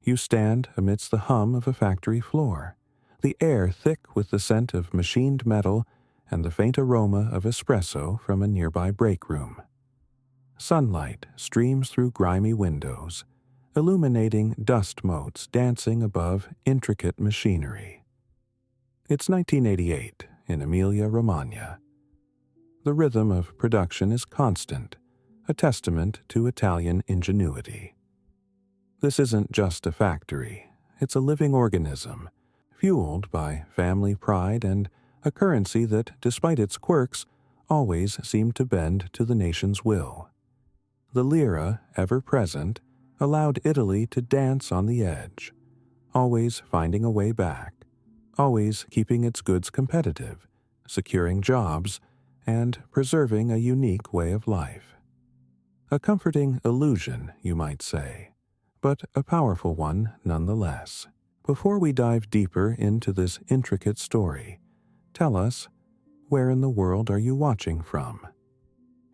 You stand amidst the hum of a factory floor, the air thick with the scent of machined metal and the faint aroma of espresso from a nearby break room. Sunlight streams through grimy windows, illuminating dust motes dancing above intricate machinery. It's 1988 in Emilia-Romagna. The rhythm of production is constant, a testament to Italian ingenuity. This isn't just a factory, it's a living organism, fueled by family pride and a currency that, despite its quirks, always seemed to bend to the nation's will. The Lira, ever present, allowed Italy to dance on the edge, always finding a way back, always keeping its goods competitive, securing jobs, and preserving a unique way of life. A comforting illusion, you might say, but a powerful one nonetheless. Before we dive deeper into this intricate story, tell us, where in the world are you watching from?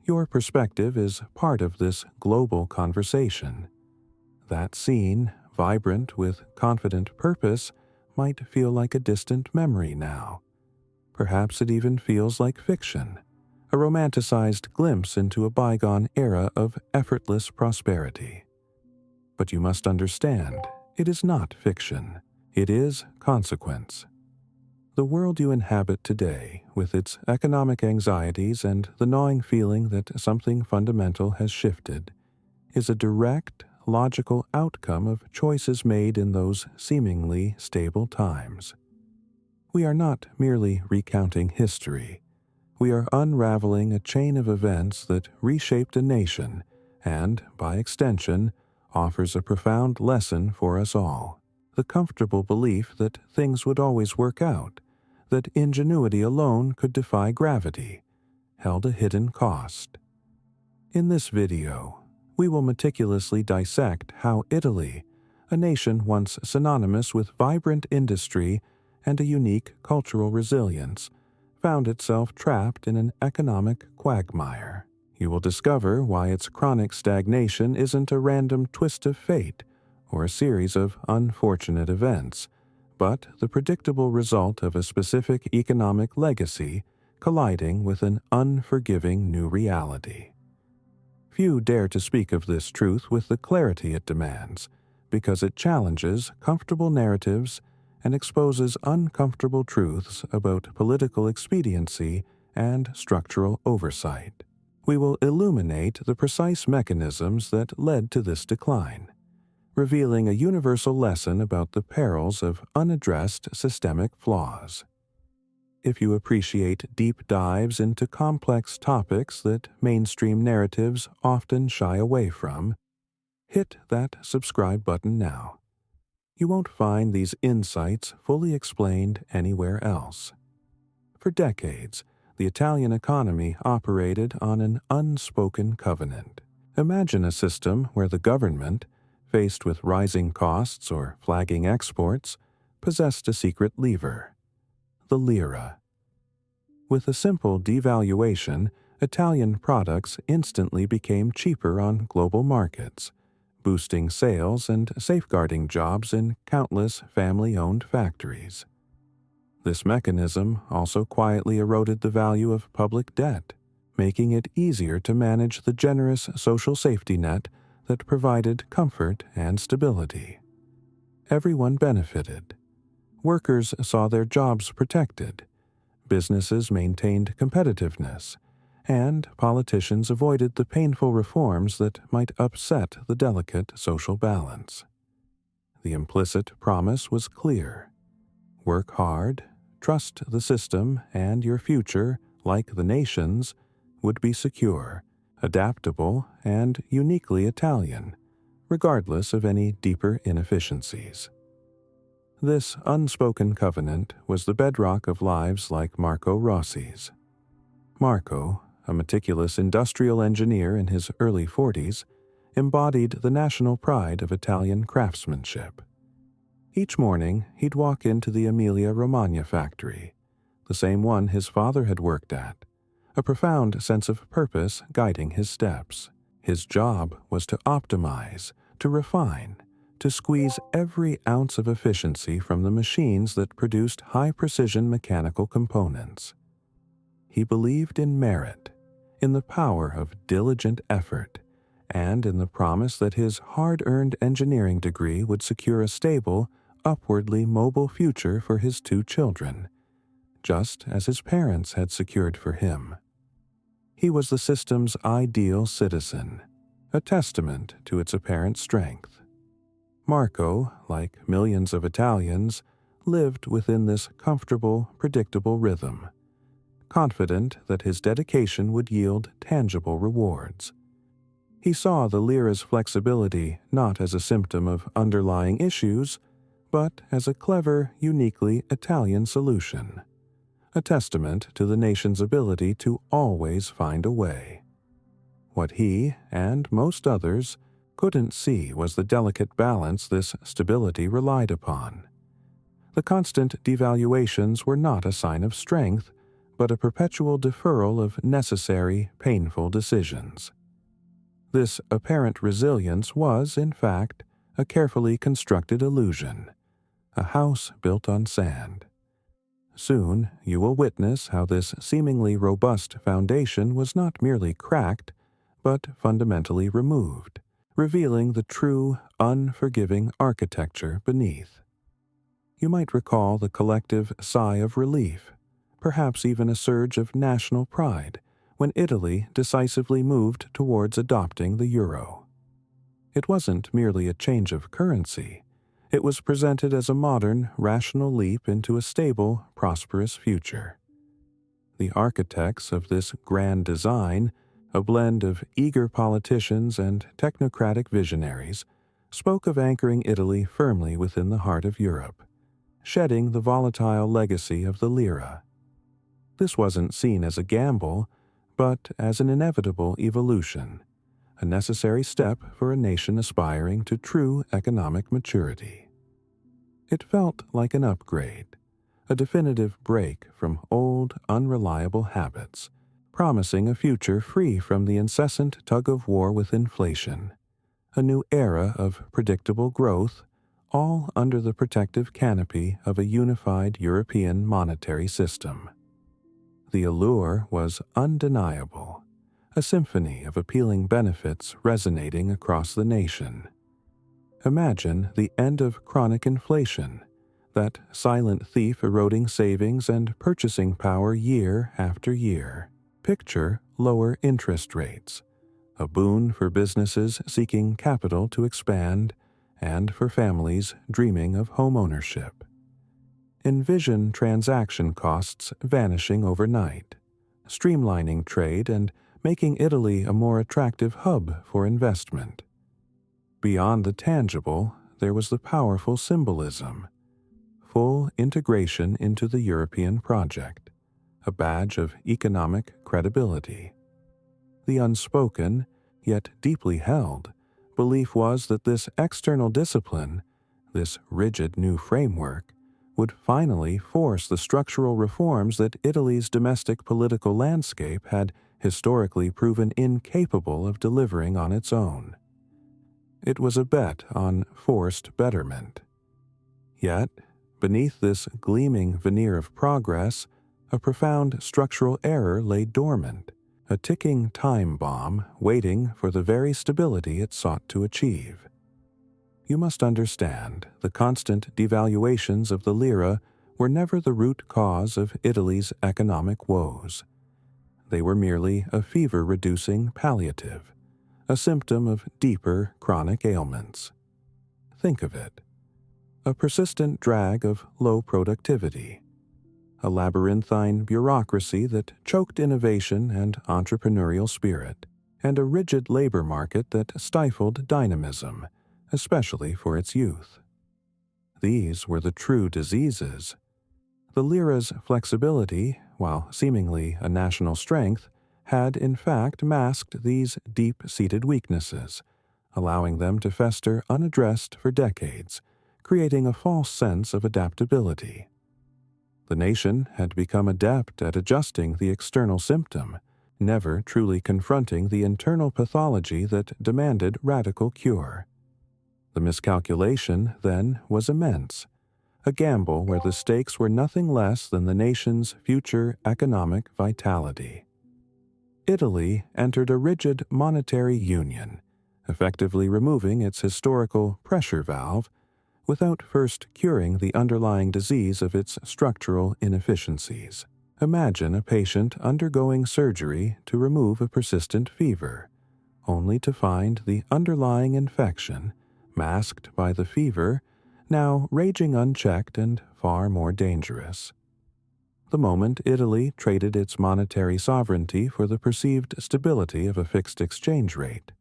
Your perspective is part of this global conversation. That scene, vibrant with confident purpose, might feel like a distant memory now. Perhaps it even feels like fiction, a romanticized glimpse into a bygone era of effortless prosperity. But you must understand, it is not fiction. It is consequence. The world you inhabit today, with its economic anxieties and the gnawing feeling that something fundamental has shifted, is a direct, logical outcome of choices made in those seemingly stable times. We are not merely recounting history. We are unraveling a chain of events that reshaped a nation and, by extension, offers a profound lesson for us all. The comfortable belief that things would always work out, that ingenuity alone could defy gravity, held a hidden cost. In this video, we will meticulously dissect how Italy, a nation once synonymous with vibrant industry and a unique cultural resilience, found itself trapped in an economic quagmire. You will discover why its chronic stagnation isn't a random twist of fate or a series of unfortunate events, but the predictable result of a specific economic legacy colliding with an unforgiving new reality. Few dare to speak of this truth with the clarity it demands, because it challenges comfortable narratives and exposes uncomfortable truths about political expediency and structural oversight. We will illuminate the precise mechanisms that led to this decline, revealing a universal lesson about the perils of unaddressed systemic flaws. If you appreciate deep dives into complex topics that mainstream narratives often shy away from, hit that subscribe button now. You won't find these insights fully explained anywhere else. For decades, the Italian economy operated on an unspoken covenant. Imagine a system where the government, faced with rising costs or flagging exports, possessed a secret lever: the lira. With a simple devaluation, Italian products instantly became cheaper on global markets, boosting sales and safeguarding jobs in countless family-owned factories. This mechanism also quietly eroded the value of public debt, making it easier to manage the generous social safety net that provided comfort and stability. Everyone benefited. Workers saw their jobs protected, businesses maintained competitiveness, and politicians avoided the painful reforms that might upset the delicate social balance. The implicit promise was clear: work hard, trust the system, and your future, like the nation's, would be secure, adaptable, and uniquely Italian, regardless of any deeper inefficiencies. This unspoken covenant was the bedrock of lives like Marco Rossi's. Marco, a meticulous industrial engineer in his early 40s, embodied the national pride of Italian craftsmanship. Each morning, he'd walk into the Emilia-Romagna factory, the same one his father had worked at, a profound sense of purpose guiding his steps. His job was to optimize, to refine, to squeeze every ounce of efficiency from the machines that produced high-precision mechanical components. He believed in merit, in the power of diligent effort, and in the promise that his hard-earned engineering degree would secure a stable, upwardly mobile future for his 2 children, just as his parents had secured for him. He was the system's ideal citizen, a testament to its apparent strength. Marco, like millions of Italians, lived within this comfortable, predictable rhythm, confident that his dedication would yield tangible rewards. He saw the lira's flexibility not as a symptom of underlying issues, but as a clever, uniquely Italian solution, a testament to the nation's ability to always find a way. What he, and most others, couldn't see was the delicate balance this stability relied upon. The constant devaluations were not a sign of strength, but a perpetual deferral of necessary, painful decisions. This apparent resilience was, in fact, a carefully constructed illusion, a house built on sand. Soon you will witness how this seemingly robust foundation was not merely cracked, but fundamentally removed, revealing the true, unforgiving architecture beneath. You might recall the collective sigh of relief, perhaps even a surge of national pride, when Italy decisively moved towards adopting the euro. It wasn't merely a change of currency. It was presented as a modern, rational leap into a stable, prosperous future. The architects of this grand design, a blend of eager politicians and technocratic visionaries, spoke of anchoring Italy firmly within the heart of Europe, shedding the volatile legacy of the lira. This wasn't seen as a gamble, but as an inevitable evolution, a necessary step for a nation aspiring to true economic maturity. It felt like an upgrade, a definitive break from old, unreliable habits, promising a future free from the incessant tug-of-war with inflation, a new era of predictable growth, all under the protective canopy of a unified European monetary system. The allure was undeniable, a symphony of appealing benefits resonating across the nation. Imagine the end of chronic inflation, that silent thief eroding savings and purchasing power year after year. Picture lower interest rates, a boon for businesses seeking capital to expand and for families dreaming of home ownership. Envision transaction costs vanishing overnight, streamlining trade and making Italy a more attractive hub for investment. Beyond the tangible, there was the powerful symbolism, full integration into the European project, a badge of economic credibility. The unspoken, yet deeply held, belief was that this external discipline, this rigid new framework, would finally force the structural reforms that Italy's domestic political landscape had historically proven incapable of delivering on its own. It was a bet on forced betterment. Yet, beneath this gleaming veneer of progress, a profound structural error lay dormant, a ticking time bomb waiting for the very stability it sought to achieve. You must understand, the constant devaluations of the lira were never the root cause of Italy's economic woes. They were merely a fever-reducing palliative, a symptom of deeper chronic ailments. Think of it: a persistent drag of low productivity, a labyrinthine bureaucracy that choked innovation and entrepreneurial spirit, and a rigid labor market that stifled dynamism, especially for its youth. These were the true diseases. The lira's flexibility, while seemingly a national strength, had in fact masked these deep-seated weaknesses, allowing them to fester unaddressed for decades, creating a false sense of adaptability. The nation had become adept at adjusting the external symptom, never truly confronting the internal pathology that demanded radical cure. The miscalculation, then, was immense, a gamble where the stakes were nothing less than the nation's future economic vitality. Italy entered a rigid monetary union, effectively removing its historical pressure valve without first curing the underlying disease of its structural inefficiencies. Imagine a patient undergoing surgery to remove a persistent fever, only to find the underlying infection, masked by the fever, now raging unchecked and far more dangerous. The moment Italy traded its monetary sovereignty for the perceived stability of a fixed exchange rate,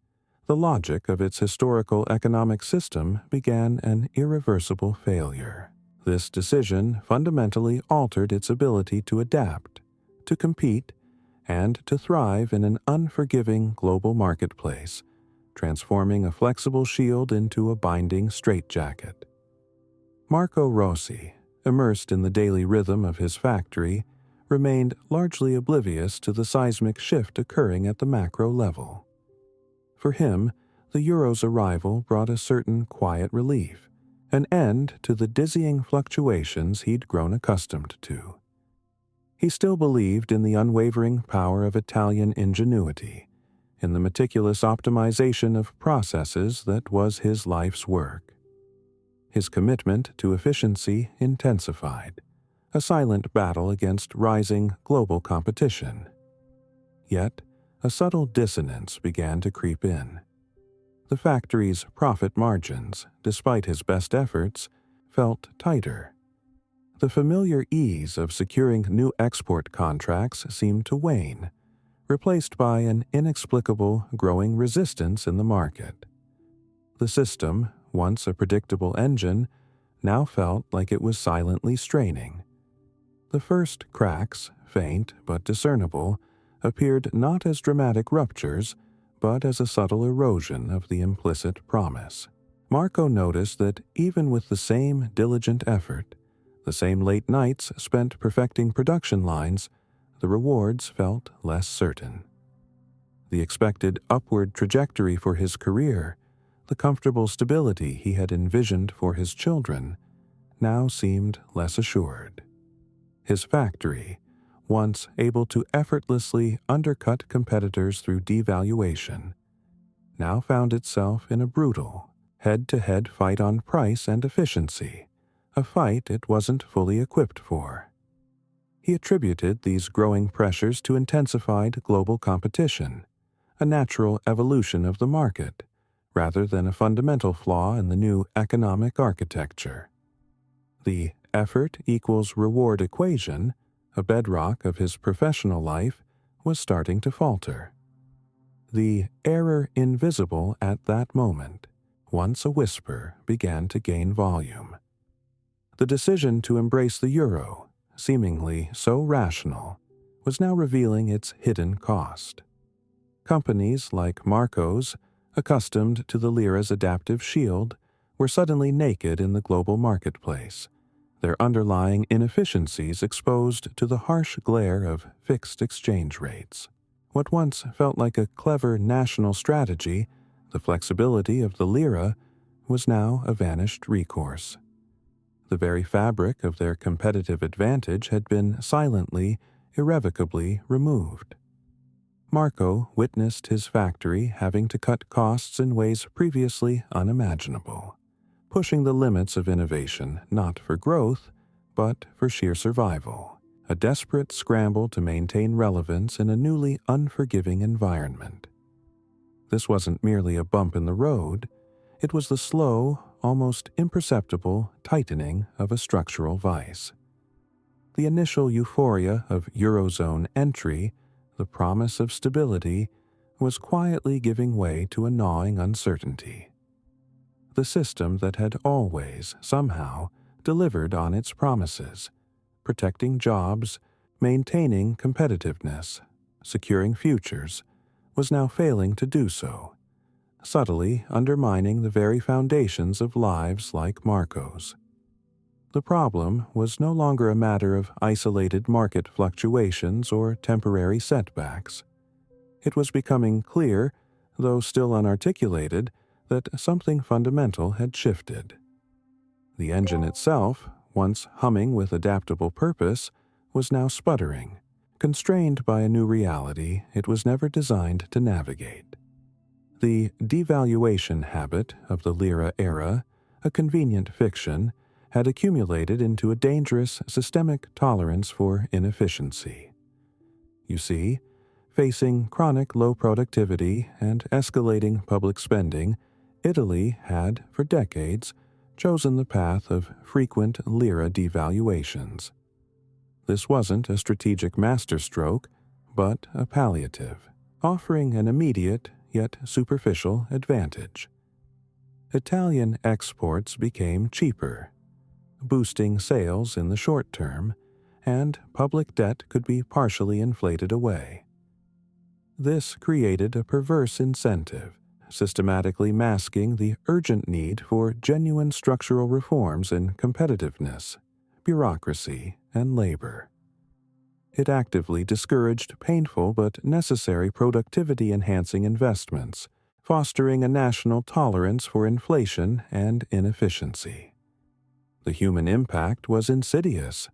the logic of its historical economic system began an irreversible failure. This decision fundamentally altered its ability to adapt, to compete, and to thrive in an unforgiving global marketplace, transforming a flexible shield into a binding straitjacket. Marco Rossi, immersed in the daily rhythm of his factory, remained largely oblivious to the seismic shift occurring at the macro level. For him, the euro's arrival brought a certain quiet relief, an end to the dizzying fluctuations he'd grown accustomed to. He still believed in the unwavering power of Italian ingenuity, in the meticulous optimization of processes that was his life's work. His commitment to efficiency intensified, a silent battle against rising global competition. Yet, a subtle dissonance began to creep in. The factory's profit margins, despite his best efforts, felt tighter. The familiar ease of securing new export contracts seemed to wane, replaced by an inexplicable growing resistance in the market. The system, once a predictable engine, now felt like it was silently straining. The first cracks, faint but discernible, appeared not as dramatic ruptures, but as a subtle erosion of the implicit promise. Marco noticed that even with the same diligent effort, the same late nights spent perfecting production lines, the rewards felt less certain. The expected upward trajectory for his career, the comfortable stability he had envisioned for his children, now seemed less assured. His factory, once able to effortlessly undercut competitors through devaluation, now found itself in a brutal, head-to-head fight on price and efficiency, a fight it wasn't fully equipped for. He attributed these growing pressures to intensified global competition, a natural evolution of the market, rather than a fundamental flaw in the new economic architecture. The effort equals reward equation, a bedrock of his professional life, was starting to falter. The error invisible at that moment, once a whisper, began to gain volume. The decision to embrace the euro, seemingly so rational, was now revealing its hidden cost. Companies like Marco's, accustomed to the lira's adaptive shield, were suddenly naked in the global marketplace, their underlying inefficiencies exposed to the harsh glare of fixed exchange rates. What once felt like a clever national strategy, the flexibility of the lira, was now a vanished recourse. The very fabric of their competitive advantage had been silently, irrevocably removed. Marco witnessed his factory having to cut costs in ways previously unimaginable, pushing the limits of innovation not for growth, but for sheer survival, a desperate scramble to maintain relevance in a newly unforgiving environment. This wasn't merely a bump in the road, it was the slow, almost imperceptible tightening of a structural vice. The initial euphoria of Eurozone entry, the promise of stability, was quietly giving way to a gnawing uncertainty. The system that had always, somehow, delivered on its promises, protecting jobs, maintaining competitiveness, securing futures, was now failing to do so, subtly undermining the very foundations of lives like Marco's. The problem was no longer a matter of isolated market fluctuations or temporary setbacks. It was becoming clear, though still unarticulated, that something fundamental had shifted. The engine itself, once humming with adaptable purpose, was now sputtering, constrained by a new reality it was never designed to navigate. The devaluation habit of the Lira era, a convenient fiction, had accumulated into a dangerous systemic tolerance for inefficiency. You see, facing chronic low productivity and escalating public spending, Italy had, for decades, chosen the path of frequent lira devaluations. This wasn't a strategic masterstroke, but a palliative, offering an immediate yet superficial advantage. Italian exports became cheaper, boosting sales in the short term, and public debt could be partially inflated away. This created a perverse incentive, systematically masking the urgent need for genuine structural reforms in competitiveness, bureaucracy, and labor. It actively discouraged painful but necessary productivity-enhancing investments, fostering a national tolerance for inflation and inefficiency. The human impact was insidious.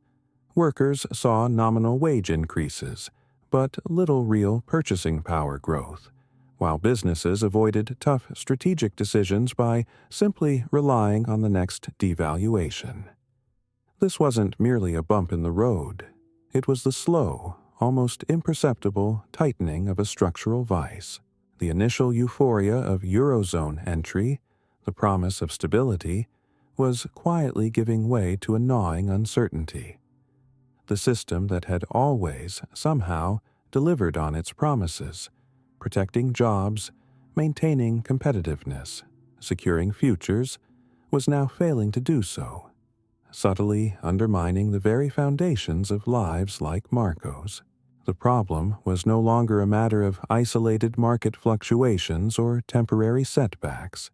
Workers saw nominal wage increases, but little real purchasing power growth, while businesses avoided tough strategic decisions by simply relying on the next devaluation. This wasn't merely a bump in the road. It was the slow, almost imperceptible tightening of a structural vice. The initial euphoria of Eurozone entry, the promise of stability, was quietly giving way to a gnawing uncertainty. The system that had always, somehow, delivered on its promises, protecting jobs, maintaining competitiveness, securing futures, was now failing to do so, subtly undermining the very foundations of lives like Marco's. The problem was no longer a matter of isolated market fluctuations or temporary setbacks.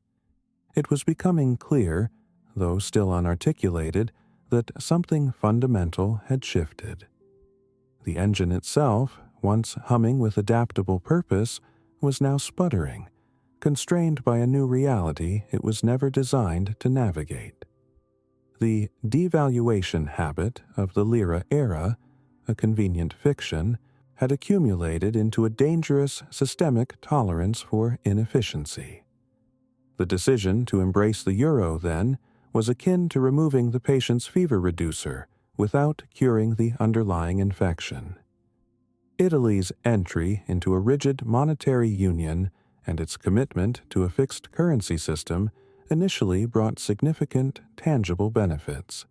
It was becoming clear, though still unarticulated, that something fundamental had shifted. The engine itself, once humming with adaptable purpose, was now sputtering, constrained by a new reality it was never designed to navigate. The devaluation habit of the Lira era, a convenient fiction, had accumulated into a dangerous systemic tolerance for inefficiency. The decision to embrace the euro, then, was akin to removing the patient's fever reducer without curing the underlying infection. Italy's entry into a rigid monetary union and its commitment to a fixed currency system initially brought significant, tangible benefits.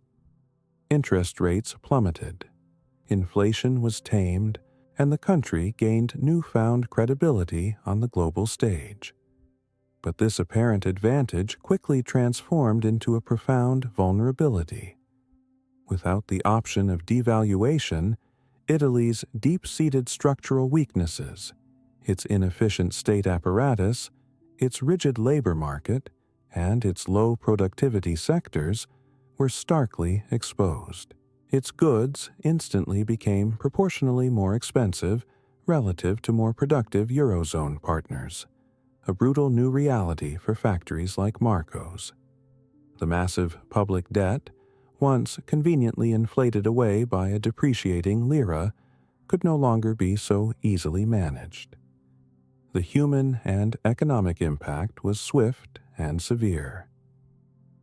Interest rates plummeted, inflation was tamed, and the country gained newfound credibility on the global stage. But this apparent advantage quickly transformed into a profound vulnerability. Without the option of devaluation, Italy's deep-seated structural weaknesses, its inefficient state apparatus, its rigid labor market, and its low productivity sectors were starkly exposed. Its goods instantly became proportionally more expensive relative to more productive Eurozone partners, a brutal new reality for factories like Marco's. The massive public debt, once conveniently inflated away by a depreciating lira, could no longer be so easily managed. The human and economic impact was swift and severe.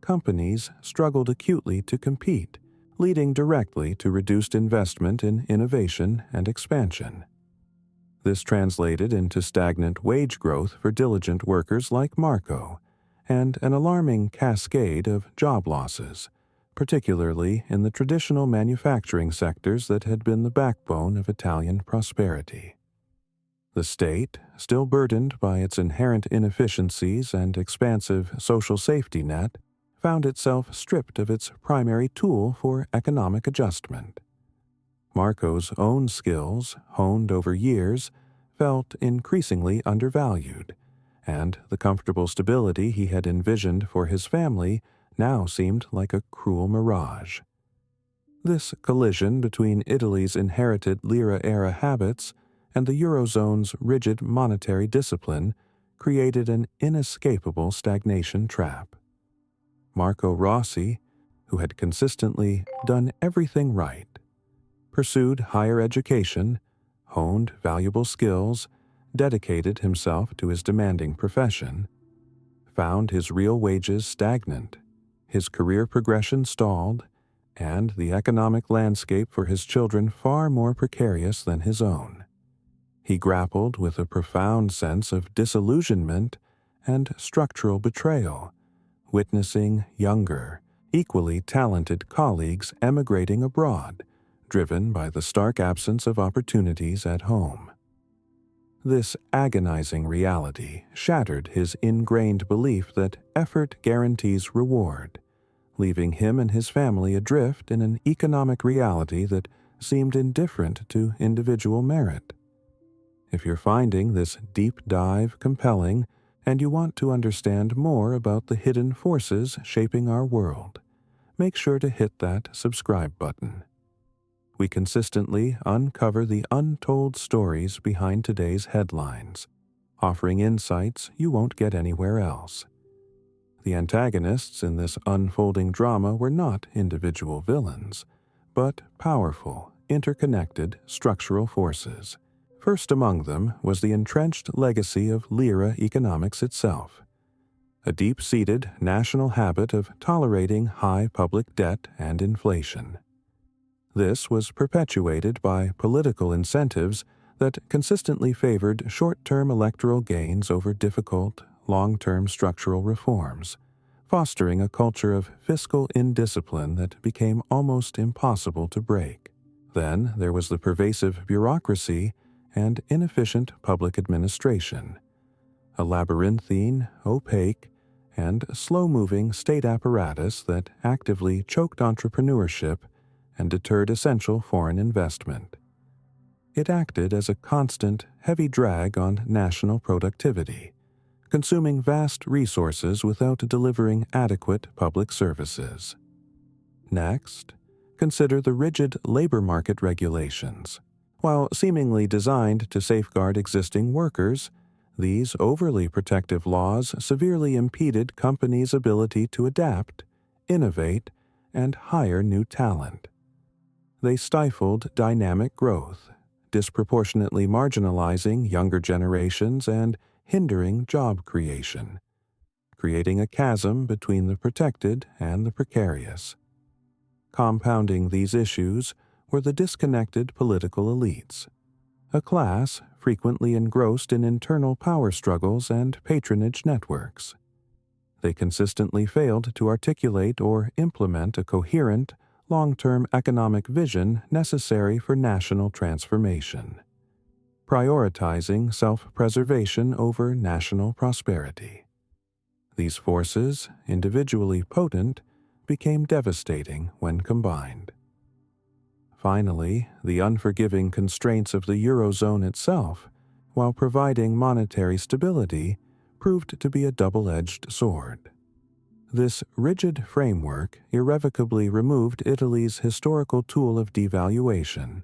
Companies struggled acutely to compete, leading directly to reduced investment in innovation and expansion. This translated into stagnant wage growth for diligent workers like Marco, and an alarming cascade of job losses, particularly in the traditional manufacturing sectors that had been the backbone of Italian prosperity. The state, still burdened by its inherent inefficiencies and expansive social safety net, found itself stripped of its primary tool for economic adjustment. Marco's own skills, honed over years, felt increasingly undervalued, and the comfortable stability he had envisioned for his family now seemed like a cruel mirage. This collision between Italy's inherited Lira-era habits and the Eurozone's rigid monetary discipline created an inescapable stagnation trap. Marco Rossi, who had consistently done everything right, pursued higher education, honed valuable skills, dedicated himself to his demanding profession, found his real wages stagnant, his career progression stalled, and the economic landscape for his children far more precarious than his own. He grappled with a profound sense of disillusionment and structural betrayal, witnessing younger, equally talented colleagues emigrating abroad, driven by the stark absence of opportunities at home. This agonizing reality shattered his ingrained belief that effort guarantees reward, leaving him and his family adrift in an economic reality that seemed indifferent to individual merit. If you're finding this deep dive compelling and you want to understand more about the hidden forces shaping our world, make sure to hit that subscribe button. We consistently uncover the untold stories behind today's headlines, offering insights you won't get anywhere else. The antagonists in this unfolding drama were not individual villains, but powerful, interconnected structural forces. First among them was the entrenched legacy of Lira economics itself, a deep-seated national habit of tolerating high public debt and inflation. This was perpetuated by political incentives that consistently favored short-term electoral gains over difficult, long-term structural reforms, fostering a culture of fiscal indiscipline that became almost impossible to break. Then there was the pervasive bureaucracy and inefficient public administration, a labyrinthine, opaque, and slow-moving state apparatus that actively choked entrepreneurship and deterred essential foreign investment. It acted as a constant, heavy drag on national productivity, consuming vast resources without delivering adequate public services. Next, consider the rigid labor market regulations. While seemingly designed to safeguard existing workers, these overly protective laws severely impeded companies' ability to adapt, innovate, and hire new talent. They stifled dynamic growth, disproportionately marginalizing younger generations and hindering job creation, creating a chasm between the protected and the precarious. Compounding these issues were the disconnected political elites, a class frequently engrossed in internal power struggles and patronage networks. They consistently failed to articulate or implement a coherent, long-term economic vision necessary for national transformation, prioritizing self-preservation over national prosperity. These forces, individually potent, became devastating when combined. Finally, the unforgiving constraints of the Eurozone itself, while providing monetary stability, proved to be a double-edged sword. This rigid framework irrevocably removed Italy's historical tool of devaluation,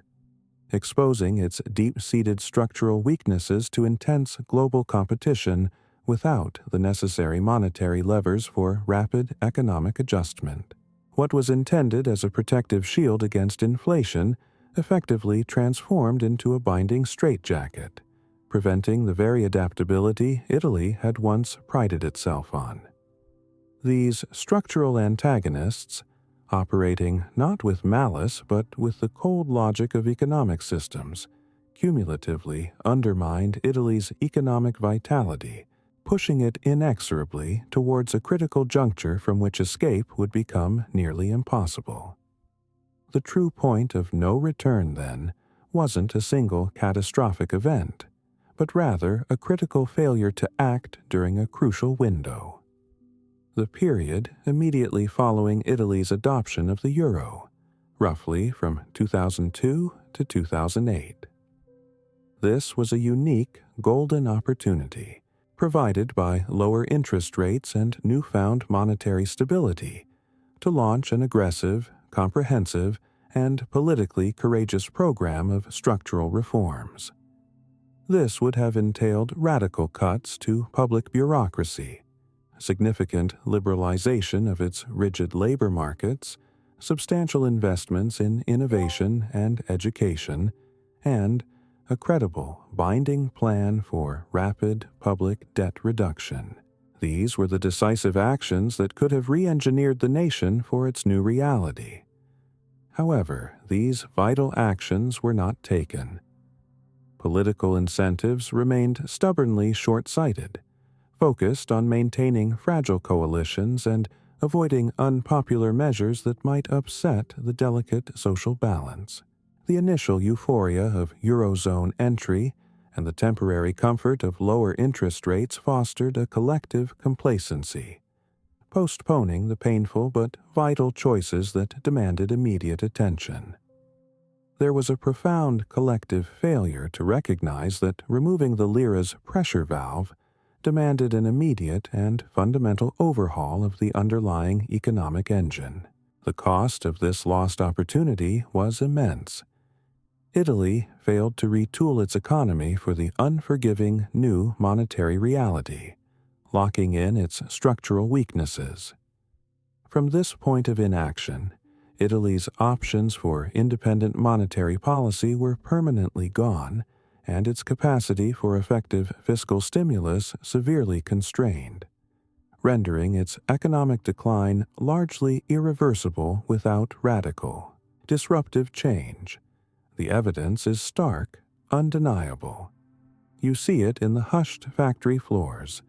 exposing its deep-seated structural weaknesses to intense global competition without the necessary monetary levers for rapid economic adjustment. What was intended as a protective shield against inflation effectively transformed into a binding straitjacket, preventing the very adaptability Italy had once prided itself on. These structural antagonists, operating not with malice but with the cold logic of economic systems, cumulatively undermined Italy's economic vitality, pushing it inexorably towards a critical juncture from which escape would become nearly impossible. The true point of no return, then, wasn't a single catastrophic event, but rather a critical failure to act during a crucial window. The period immediately following Italy's adoption of the euro, roughly from 2002 to 2008. This was a unique, golden opportunity, provided by lower interest rates and newfound monetary stability, to launch an aggressive, comprehensive, and politically courageous program of structural reforms. This would have entailed radical cuts to public bureaucracy, significant liberalization of its rigid labor markets, substantial investments in innovation and education, and a credible, binding plan for rapid public debt reduction. These were the decisive actions that could have re-engineered the nation for its new reality. However, these vital actions were not taken. Political incentives remained stubbornly short-sighted, focused on maintaining fragile coalitions and avoiding unpopular measures that might upset the delicate social balance. The initial euphoria of Eurozone entry and the temporary comfort of lower interest rates fostered a collective complacency, postponing the painful but vital choices that demanded immediate attention. There was a profound collective failure to recognize that removing the lira's pressure valve demanded an immediate and fundamental overhaul of the underlying economic engine. The cost of this lost opportunity was immense. Italy failed to retool its economy for the unforgiving new monetary reality, locking in its structural weaknesses. From this point of inaction, Italy's options for independent monetary policy were permanently gone, and its capacity for effective fiscal stimulus severely constrained, rendering its economic decline largely irreversible without radical, disruptive change. The evidence is stark, undeniable. You see it in the hushed factory floors,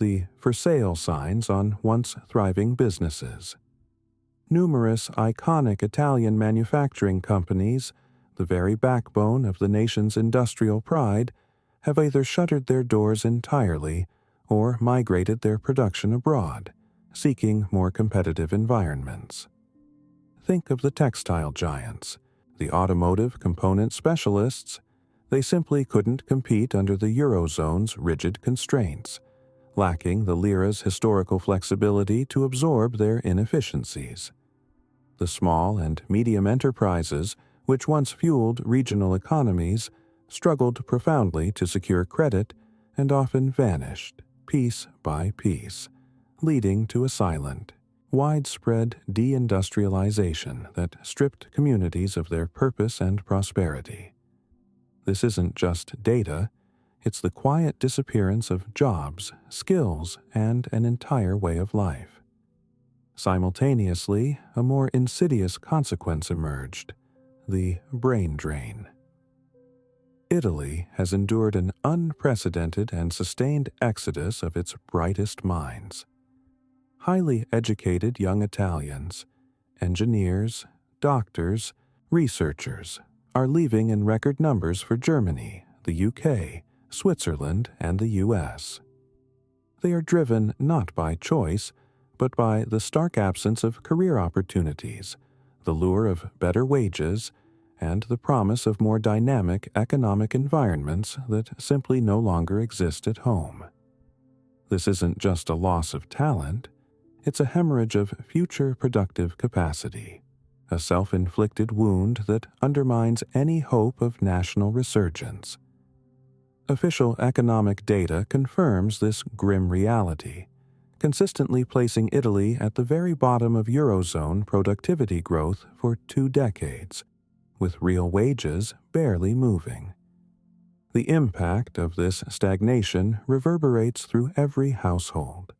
the for sale signs on once thriving businesses. Numerous iconic Italian manufacturing companies, the very backbone of the nation's industrial pride, have either shuttered their doors entirely or migrated their production abroad, seeking more competitive environments. Think of the textile giants, the automotive component specialists. They simply couldn't compete under the Eurozone's rigid constraints, lacking the lira's historical flexibility to absorb their inefficiencies. The small and medium enterprises, which once fueled regional economies, struggled profoundly to secure credit and often vanished, piece by piece, leading to a silent, widespread deindustrialization that stripped communities of their purpose and prosperity. This isn't just data, it's the quiet disappearance of jobs, skills, and an entire way of life. Simultaneously, a more insidious consequence emerged: the brain drain. Italy has endured an unprecedented and sustained exodus of its brightest minds. Highly educated young Italians, engineers, doctors, researchers, are leaving in record numbers for Germany, the UK, Switzerland, and the US. They are driven not by choice, but by the stark absence of career opportunities, the lure of better wages, and the promise of more dynamic economic environments that simply no longer exist at home. This isn't just a loss of talent, it's a hemorrhage of future productive capacity, a self-inflicted wound that undermines any hope of national resurgence. Official economic data confirms this grim reality, consistently placing Italy at the very bottom of Eurozone productivity growth for 2 decades, with real wages barely moving. The impact of this stagnation reverberates through every household.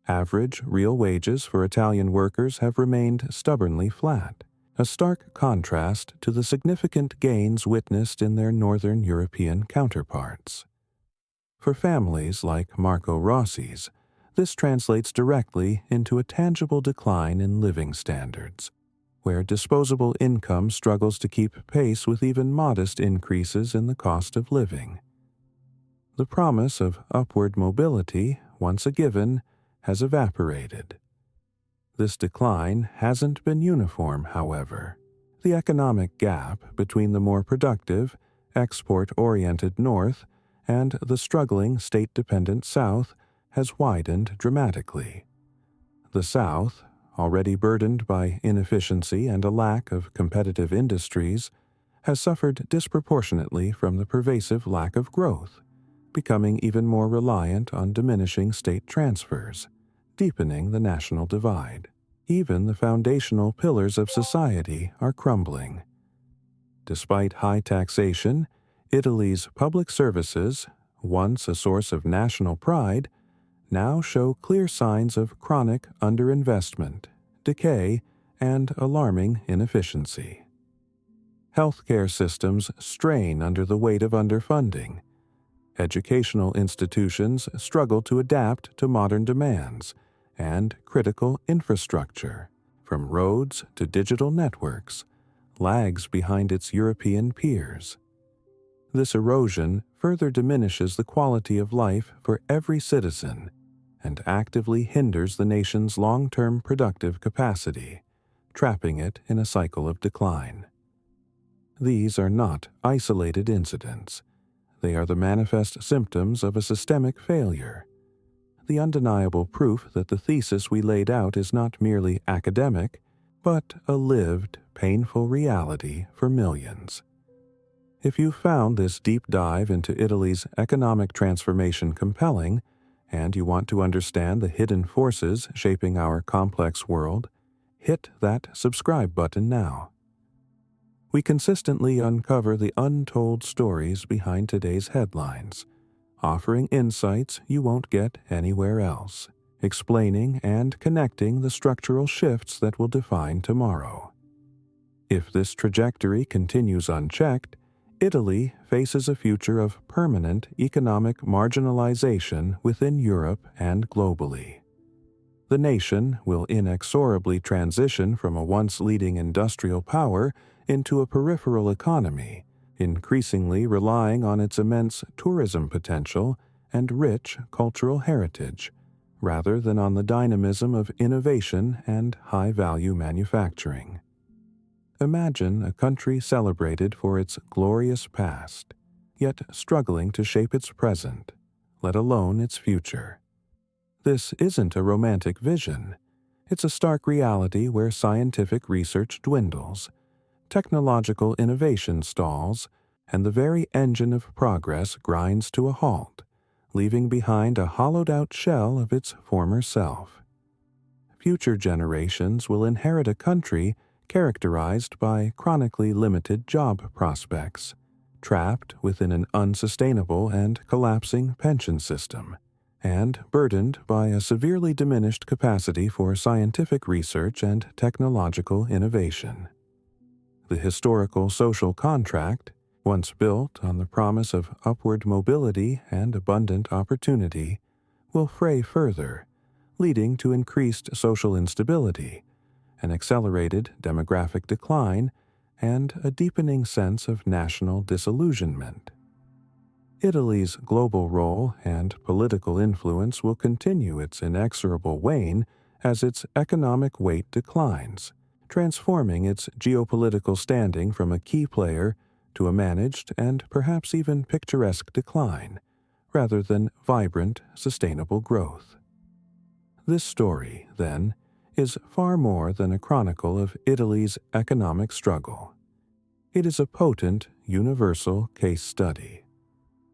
Average real wages for Italian workers have remained stubbornly flat, a stark contrast to the significant gains witnessed in their Northern European counterparts. For families like Marco Rossi's, this translates directly into a tangible decline in living standards, where disposable income struggles to keep pace with even modest increases in the cost of living. The promise of upward mobility, once a given, has evaporated. This decline hasn't been uniform, however. The economic gap between the more productive, export-oriented North and the struggling state-dependent South has widened dramatically. The South, already burdened by inefficiency and a lack of competitive industries, has suffered disproportionately from the pervasive lack of growth, becoming even more reliant on diminishing state transfers, deepening the national divide. Even the foundational pillars of society are crumbling. Despite high taxation, Italy's public services, once a source of national pride, now show clear signs of chronic underinvestment, decay, and alarming inefficiency. Healthcare systems strain under the weight of underfunding. Educational institutions struggle to adapt to modern demands, and critical infrastructure, from roads to digital networks, lags behind its European peers. This erosion further diminishes the quality of life for every citizen and actively hinders the nation's long-term productive capacity, trapping it in a cycle of decline. These are not isolated incidents. They are the manifest symptoms of a systemic failure, the undeniable proof that the thesis we laid out is not merely academic, but a lived, painful reality for millions. If you found this deep dive into Italy's economic transformation compelling, and you want to understand the hidden forces shaping our complex world, hit that subscribe button now. We consistently uncover the untold stories behind today's headlines, offering insights you won't get anywhere else, explaining and connecting the structural shifts that will define tomorrow. If this trajectory continues unchecked, Italy faces a future of permanent economic marginalization within Europe and globally. The nation will inexorably transition from a once leading industrial power into a peripheral economy, increasingly relying on its immense tourism potential and rich cultural heritage, rather than on the dynamism of innovation and high-value manufacturing. Imagine a country celebrated for its glorious past, yet struggling to shape its present, let alone its future. This isn't a romantic vision. It's a stark reality where scientific research dwindles, technological innovation stalls, and the very engine of progress grinds to a halt, leaving behind a hollowed-out shell of its former self. Future generations will inherit a country characterized by chronically limited job prospects, trapped within an unsustainable and collapsing pension system, and burdened by a severely diminished capacity for scientific research and technological innovation. The historical social contract, once built on the promise of upward mobility and abundant opportunity, will fray further, leading to increased social instability, an accelerated demographic decline, and a deepening sense of national disillusionment. Italy's global role and political influence will continue its inexorable wane as its economic weight declines, transforming its geopolitical standing from a key player to a managed and perhaps even picturesque decline, rather than vibrant, sustainable growth. This story, then, is far more than a chronicle of Italy's economic struggle. It is a potent, universal case study.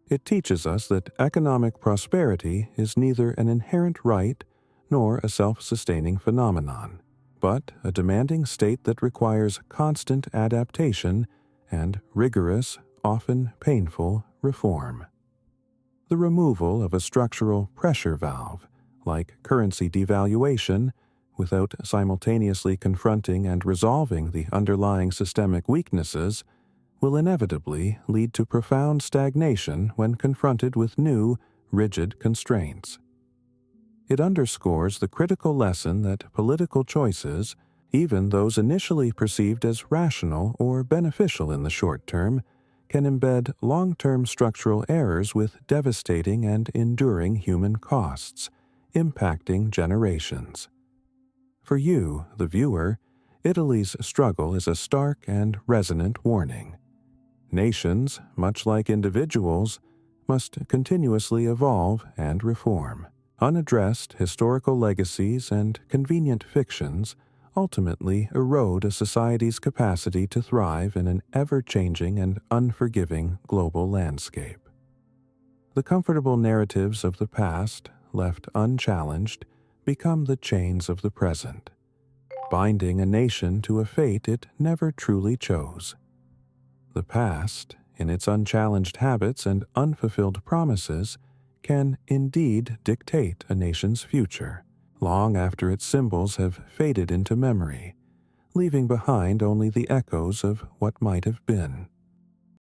It teaches us that economic prosperity is neither an inherent right nor a self-sustaining phenomenon, but a demanding state that requires constant adaptation and rigorous, often painful, reform. The removal of a structural pressure valve, like currency devaluation, without simultaneously confronting and resolving the underlying systemic weaknesses, will inevitably lead to profound stagnation when confronted with new, rigid constraints. It underscores the critical lesson that political choices, even those initially perceived as rational or beneficial in the short term, can embed long-term structural errors with devastating and enduring human costs, impacting generations. For you, the viewer, Italy's struggle is a stark and resonant warning. Nations, much like individuals, must continuously evolve and reform. Unaddressed historical legacies and convenient fictions ultimately erode a society's capacity to thrive in an ever-changing and unforgiving global landscape. The comfortable narratives of the past, left unchallenged, become the chains of the present, binding a nation to a fate it never truly chose. The past, in its unchallenged habits and unfulfilled promises, can indeed dictate a nation's future, long after its symbols have faded into memory, leaving behind only the echoes of what might have been.